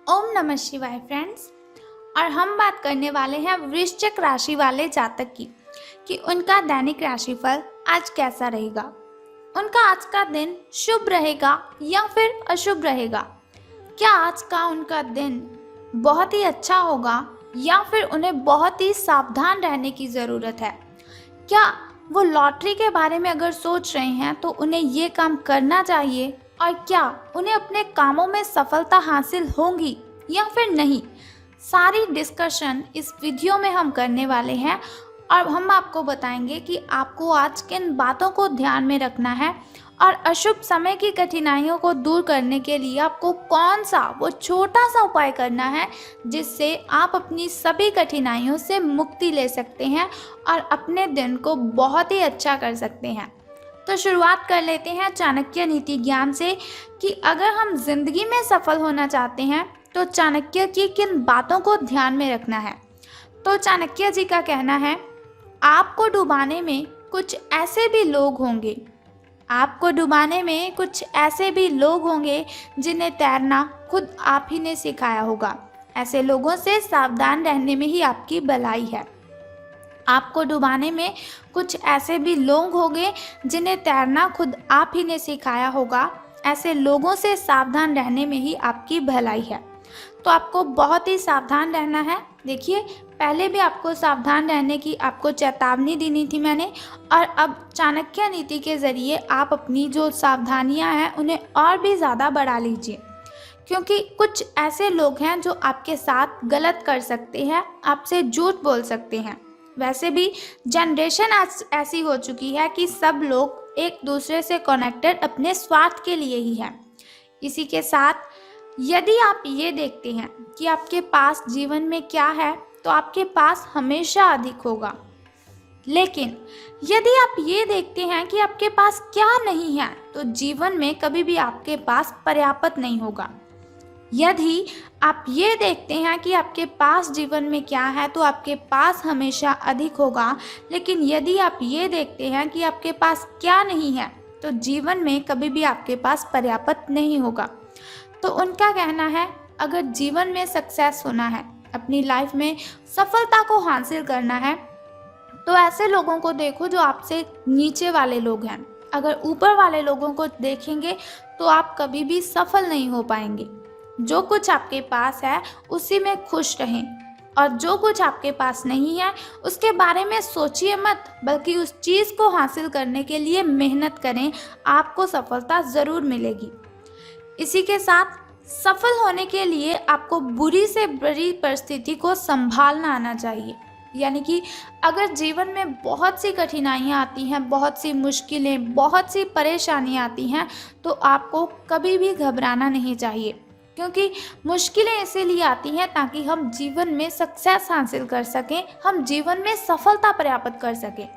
ओम नमः शिवाय फ्रेंड्स। और हम बात करने वाले हैं वृश्चिक राशि वाले जातक की कि उनका दैनिक राशिफल आज कैसा रहेगा। उनका आज का दिन शुभ रहेगा या फिर अशुभ रहेगा। क्या आज का उनका दिन बहुत ही अच्छा होगा या फिर उन्हें बहुत ही सावधान रहने की ज़रूरत है। क्या वो लॉटरी के बारे में अगर सोच रहे हैं तो उन्हें ये काम करना चाहिए और क्या उन्हें अपने कामों में सफलता हासिल होगी या फिर नहीं। सारी डिस्कशन इस वीडियो में हम करने वाले हैं और हम आपको बताएंगे कि आपको आज किन बातों को ध्यान में रखना है और अशुभ समय की कठिनाइयों को दूर करने के लिए आपको कौन सा वो छोटा सा उपाय करना है जिससे आप अपनी सभी कठिनाइयों से मुक्ति ले सकते हैं और अपने दिन को बहुत ही अच्छा कर सकते हैं। तो शुरुआत कर लेते हैं चाणक्य नीति ज्ञान से कि अगर हम जिंदगी में सफल होना चाहते हैं तो चाणक्य की किन बातों को ध्यान में रखना है। तो चाणक्य जी का कहना है, आपको डुबाने में कुछ ऐसे भी लोग होंगे, आपको डुबाने में कुछ ऐसे भी लोग होंगे जिन्हें तैरना खुद आप ही ने सिखाया होगा। ऐसे लोगों से सावधान रहने में ही आपकी भलाई है। आपको डुबाने में कुछ ऐसे भी लोग होंगे जिन्हें तैरना खुद आप ही ने सिखाया होगा। ऐसे लोगों से सावधान रहने में ही आपकी भलाई है। तो आपको बहुत ही सावधान रहना है। देखिए, पहले भी आपको सावधान रहने की आपको चेतावनी देनी थी मैंने, और अब चाणक्य नीति के ज़रिए आप अपनी जो सावधानियां हैं उन्हें और भी ज़्यादा बढ़ा लीजिए, क्योंकि कुछ ऐसे लोग हैं जो आपके साथ गलत कर सकते हैं, आपसे झूठ बोल सकते हैं। वैसे भी जनरेशन आज ऐसी हो चुकी है कि सब लोग एक दूसरे से कनेक्टेड अपने स्वार्थ के लिए ही हैं। इसी के साथ यदि आप ये देखते हैं कि आपके पास जीवन में क्या है तो आपके पास हमेशा अधिक होगा, लेकिन यदि आप ये देखते हैं कि आपके पास क्या नहीं है तो जीवन में कभी भी आपके पास पर्याप्त नहीं होगा। यदि आप ये देखते हैं कि आपके पास जीवन में क्या है तो आपके पास हमेशा अधिक होगा, लेकिन यदि आप ये देखते हैं कि आपके पास क्या नहीं है तो जीवन में कभी भी आपके पास पर्याप्त नहीं होगा। तो उनका कहना है, अगर जीवन में सक्सेस होना है, अपनी लाइफ में सफलता को हासिल करना है, तो ऐसे लोगों को देखो जो आपसे नीचे वाले लोग हैं। अगर ऊपर वाले लोगों को देखेंगे तो आप कभी भी सफल नहीं हो पाएंगे। जो कुछ आपके पास है उसी में खुश रहें, और जो कुछ आपके पास नहीं है उसके बारे में सोचिए मत, बल्कि उस चीज़ को हासिल करने के लिए मेहनत करें। आपको सफलता ज़रूर मिलेगी। इसी के साथ सफल होने के लिए आपको बुरी से बुरी परिस्थिति को संभालना आना चाहिए। यानी कि अगर जीवन में बहुत सी कठिनाइयाँ आती हैं, बहुत सी मुश्किलें, बहुत सी परेशानियाँ आती हैं, तो आपको कभी भी घबराना नहीं चाहिए, क्योंकि मुश्किलें इसीलिए आती हैं ताकि हम जीवन में सक्सेस हासिल कर सकें, हम जीवन में सफलता प्राप्त कर सकें।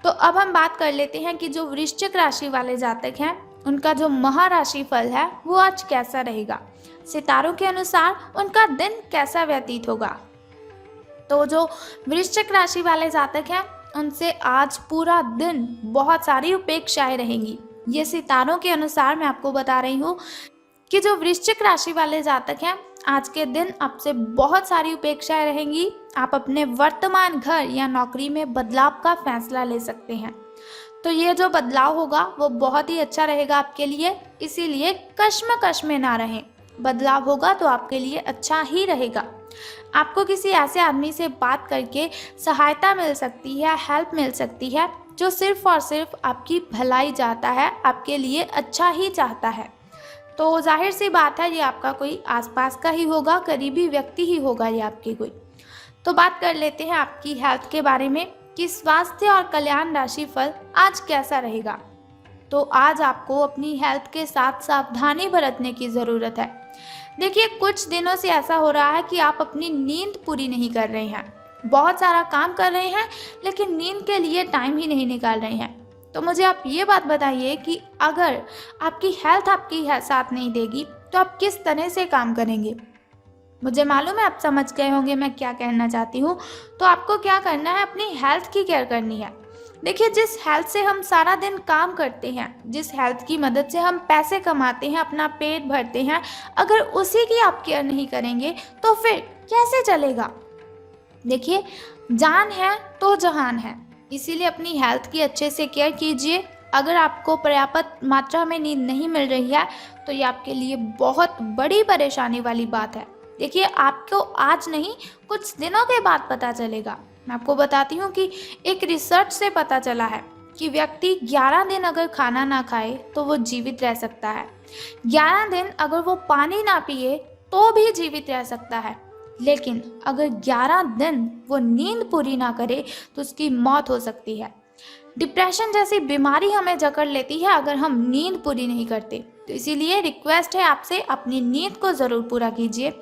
तो अब हम बात कर लेते हैं कि जो वृश्चिक राशि वाले जातक हैं उनका जो महाराशि फल है वो आज कैसा रहेगा, सितारों के अनुसार उनका दिन कैसा व्यतीत होगा। तो जो वृश्चिक राशि वाले जातक हैं उनसे आज पूरा दिन बहुत सारी उपेक्षाएं रहेंगी। ये सितारों के अनुसार मैं आपको बता रही हूँ कि जो वृश्चिक राशि वाले जातक हैं आज के दिन आपसे बहुत सारी उपेक्षाएं रहेंगी। आप अपने वर्तमान घर या नौकरी में बदलाव का फैसला ले सकते हैं। तो ये जो बदलाव होगा वो बहुत ही अच्छा रहेगा आपके लिए, इसीलिए कश्मकश में ना रहें। बदलाव होगा तो आपके लिए अच्छा ही रहेगा। आपको किसी ऐसे आदमी से बात करके सहायता मिल सकती है, हेल्प मिल सकती है, जो सिर्फ और सिर्फ आपकी भलाई चाहता है, आपके लिए अच्छा ही चाहता है। तो जाहिर सी बात है ये आपका कोई आसपास का ही होगा, करीबी व्यक्ति ही होगा ये आपके कोई। तो बात कर लेते हैं आपकी हेल्थ के बारे में कि स्वास्थ्य और कल्याण राशि फल आज कैसा रहेगा। तो आज आपको अपनी हेल्थ के साथ सावधानी बरतने की ज़रूरत है। देखिए, कुछ दिनों से ऐसा हो रहा है कि आप अपनी नींद पूरी नहीं कर रहे हैं, बहुत सारा काम कर रहे हैं लेकिन नींद के लिए टाइम ही नहीं निकाल रहे हैं। तो मुझे आप ये बात बताइए कि अगर आपकी हेल्थ आपकी साथ नहीं देगी तो आप किस तरह से काम करेंगे। मुझे मालूम है आप समझ गए होंगे मैं क्या कहना चाहती हूँ। तो आपको क्या करना है, अपनी हेल्थ की केयर करनी है। देखिए, जिस हेल्थ से हम सारा दिन काम करते हैं, जिस हेल्थ की मदद से हम पैसे कमाते हैं, अपना पेट भरते हैं, अगर उसी की आप केयर नहीं करेंगे तो फिर कैसे चलेगा। देखिए, जान है तो जहान है, इसीलिए अपनी हेल्थ की अच्छे से केयर कीजिए। अगर आपको पर्याप्त मात्रा में नींद नहीं मिल रही है तो ये आपके लिए बहुत बड़ी परेशानी वाली बात है। देखिए, आपको आज नहीं, कुछ दिनों के बाद पता चलेगा। मैं आपको बताती हूँ कि एक रिसर्च से पता चला है कि व्यक्ति 11 दिन अगर खाना ना खाए तो वो जीवित रह सकता है। 11 दिन अगर वो पानी ना पिए तो भी जीवित रह सकता है। लेकिन अगर 11 दिन वो नींद पूरी ना करे तो उसकी मौत हो सकती है। डिप्रेशन जैसी बीमारी हमें जकड़ लेती है अगर हम नींद पूरी नहीं करते। तो इसीलिए रिक्वेस्ट है आपसे, अपनी नींद को ज़रूर पूरा कीजिए।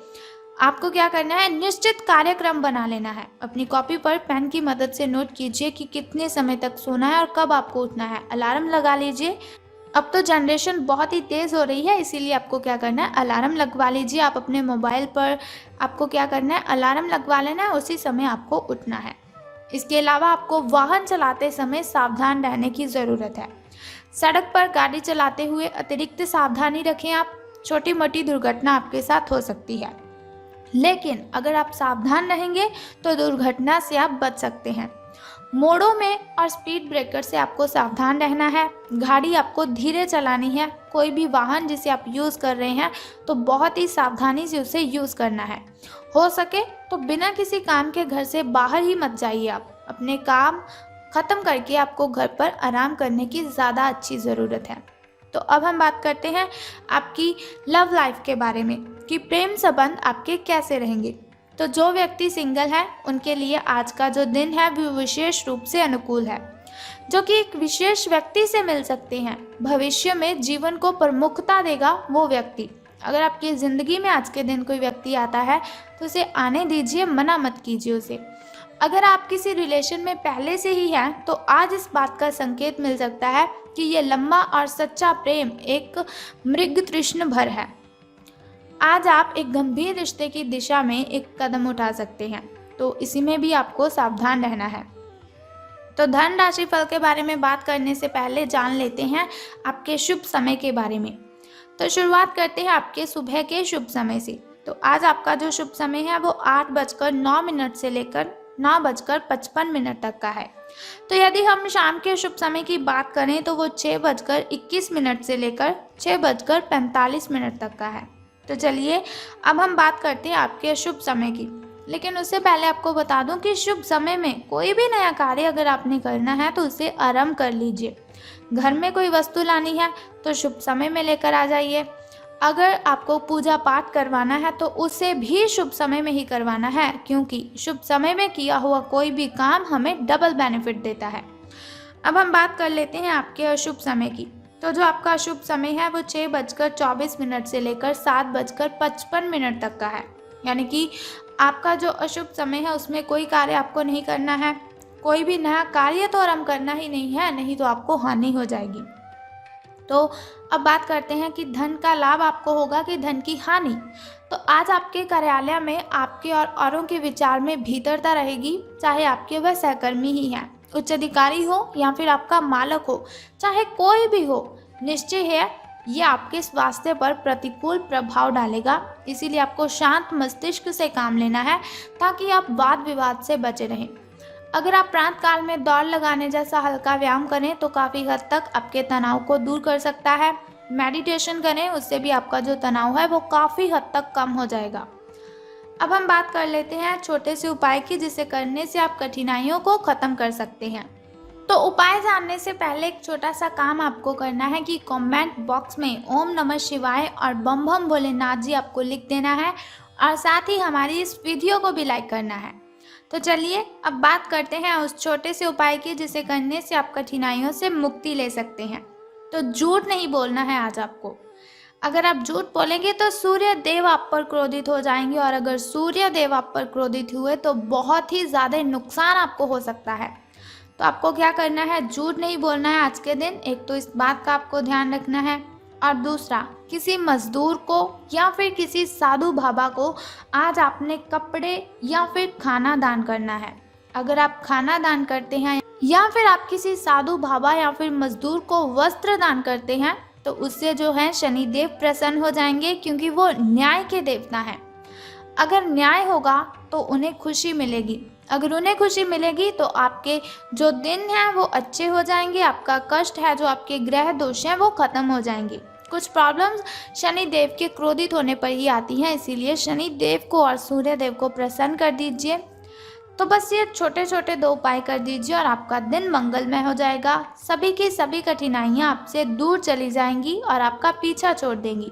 आपको क्या करना है, निश्चित कार्यक्रम बना लेना है। अपनी कॉपी पर पेन की मदद से नोट कीजिए कि कितने समय तक सोना है और कब आपको उठना है। अलार्म लगा लीजिए। अब तो जनरेशन बहुत ही तेज़ हो रही है, इसीलिए आपको क्या करना है, अलार्म लगवा लीजिए। आप अपने मोबाइल पर आपको क्या करना है, अलार्म लगवा लेना है, उसी समय आपको उठना है। इसके अलावा आपको वाहन चलाते समय सावधान रहने की ज़रूरत है। सड़क पर गाड़ी चलाते हुए अतिरिक्त सावधानी रखें आप। छोटी मोटी दुर्घटना आपके साथ हो सकती है, लेकिन अगर आप सावधान रहेंगे तो दुर्घटना से आप बच सकते हैं। मोड़ों में और स्पीड ब्रेकर से आपको सावधान रहना है। गाड़ी आपको धीरे चलानी है। कोई भी वाहन जिसे आप यूज़ कर रहे हैं तो बहुत ही सावधानी से उसे यूज़ करना है। हो सके तो बिना किसी काम के घर से बाहर ही मत जाइए। आप अपने काम ख़त्म करके आपको घर पर आराम करने की ज़्यादा अच्छी ज़रूरत है। तो अब हम बात करते हैं आपकी लव लाइफ के बारे में कि प्रेम संबंध आपके कैसे रहेंगे। तो जो व्यक्ति सिंगल है उनके लिए आज का जो दिन है वो विशेष रूप से अनुकूल है, जो कि एक विशेष व्यक्ति से मिल सकते हैं। भविष्य में जीवन को प्रमुखता देगा वो व्यक्ति। अगर आपकी ज़िंदगी में आज के दिन कोई व्यक्ति आता है तो उसे आने दीजिए, मना मत कीजिए उसे। अगर आप किसी रिलेशन में पहले से ही हैं तो आज इस बात का संकेत मिल सकता है कि ये लंबा और सच्चा प्रेम एक मृग तृष्ण भर है। आज आप एक गंभीर रिश्ते की दिशा में एक कदम उठा सकते हैं, तो इसी में भी आपको सावधान रहना है। तो धन राशि फल के बारे में बात करने से पहले जान लेते हैं आपके शुभ समय के बारे में। तो शुरुआत करते हैं आपके सुबह के शुभ समय से। तो आज आपका जो शुभ समय है वो 8:09 से लेकर 9:55 तक का है। तो यदि हम शाम के शुभ समय की बात करें तो वो 6:21 से लेकर 6:45 तक का है। तो चलिए अब हम बात करते हैं आपके शुभ समय की। लेकिन उससे पहले आपको बता दूं कि शुभ समय में कोई भी नया कार्य अगर आपने करना है तो उसे आरंभ कर लीजिए। घर में कोई वस्तु लानी है तो शुभ समय में लेकर आ जाइए। अगर आपको पूजा पाठ करवाना है तो उसे भी शुभ समय में ही करवाना है, क्योंकि शुभ समय में किया हुआ कोई भी काम हमें डबल बेनिफिट देता है। अब हम बात कर लेते हैं आपके अशुभ समय की। तो जो आपका अशुभ समय है वो 6:24 से लेकर 7:55 तक का है। यानी कि आपका जो अशुभ समय है उसमें कोई कार्य आपको नहीं करना है। कोई भी नया कार्य तो आरंभ करना ही नहीं है, नहीं तो आपको हानि हो जाएगी। तो अब बात करते हैं कि धन का लाभ आपको होगा कि धन की हानि। तो आज आपके कार्यालय में आपके और औरों के विचार में भीतरता रहेगी, चाहे आपके वह सहकर्मी ही हैं, उच्च अधिकारी हो या फिर आपका मालक हो, चाहे कोई भी हो। निश्चय है ये आपके स्वास्थ्य पर प्रतिकूल प्रभाव डालेगा। इसीलिए आपको शांत मस्तिष्क से काम लेना है ताकि आप वाद विवाद से बचे रहें। अगर आप प्रातः काल में दौड़ लगाने जैसा हल्का व्यायाम करें तो काफ़ी हद तक आपके तनाव को दूर कर सकता है। मेडिटेशन करें, उससे भी आपका जो तनाव है वो काफ़ी हद तक कम हो जाएगा। अब हम बात कर लेते हैं छोटे से उपाय की, जिसे करने से आप कठिनाइयों को ख़त्म कर सकते हैं। तो उपाय जानने से पहले एक छोटा सा काम आपको करना है कि कमेंट बॉक्स में ओम नमः शिवाय और बम बम भोलेनाथ जी आपको लिख देना है, और साथ ही हमारी इस वीडियो को भी लाइक करना है। तो चलिए अब बात करते हैं उस छोटे से उपाय की, जिसे करने से आप कठिनाइयों से मुक्ति ले सकते हैं। तो झूठ नहीं बोलना है आज आपको। अगर आप झूठ बोलेंगे तो सूर्य देव आप पर क्रोधित हो जाएंगे, और अगर सूर्य देव आप पर क्रोधित हुए तो बहुत ही ज़्यादा नुकसान आपको हो सकता है। तो आपको क्या करना है, झूठ नहीं बोलना है आज के दिन। एक तो इस बात का आपको ध्यान रखना है, और दूसरा किसी मजदूर को या फिर किसी साधु बाबा को आज आपने कपड़े या फिर खाना दान करना है। अगर आप खाना दान करते हैं या फिर आप किसी साधु बाबा या फिर मजदूर को वस्त्र दान करते हैं तो उससे जो है शनिदेव प्रसन्न हो जाएंगे, क्योंकि वो न्याय के देवता हैं। अगर न्याय होगा तो उन्हें खुशी मिलेगी, अगर उन्हें खुशी मिलेगी तो आपके जो दिन हैं वो अच्छे हो जाएंगे, आपका कष्ट है, जो आपके ग्रह दोष हैं वो खत्म हो जाएंगे। कुछ प्रॉब्लम्स शनि देव के क्रोधित होने पर ही आती हैं, इसीलिए शनि देव को और सूर्य देव को प्रसन्न कर दीजिए। तो बस ये छोटे छोटे 2 उपाय कर दीजिए और आपका दिन मंगलमय हो जाएगा। सभी की सभी कठिनाइयाँ आपसे दूर चली जाएंगी और आपका पीछा छोड़ देंगी।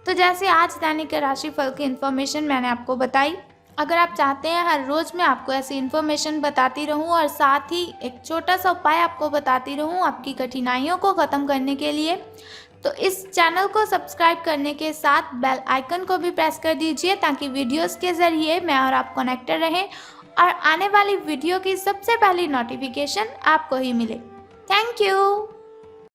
तो जैसे आज दैनिक राशिफल की इन्फॉर्मेशन मैंने आपको बताई, अगर आप चाहते हैं हर रोज़ मैं आपको ऐसी इन्फॉर्मेशन बताती रहूं और साथ ही एक छोटा सा उपाय आपको बताती रहूं आपकी कठिनाइयों को ख़त्म करने के लिए, तो इस चैनल को सब्सक्राइब करने के साथ बेल आइकन को भी प्रेस कर दीजिए, ताकि वीडियोस के ज़रिए मैं और आप कनेक्टेड रहें और आने वाली वीडियो की सबसे पहली नोटिफिकेशन आपको ही मिले। Thank you.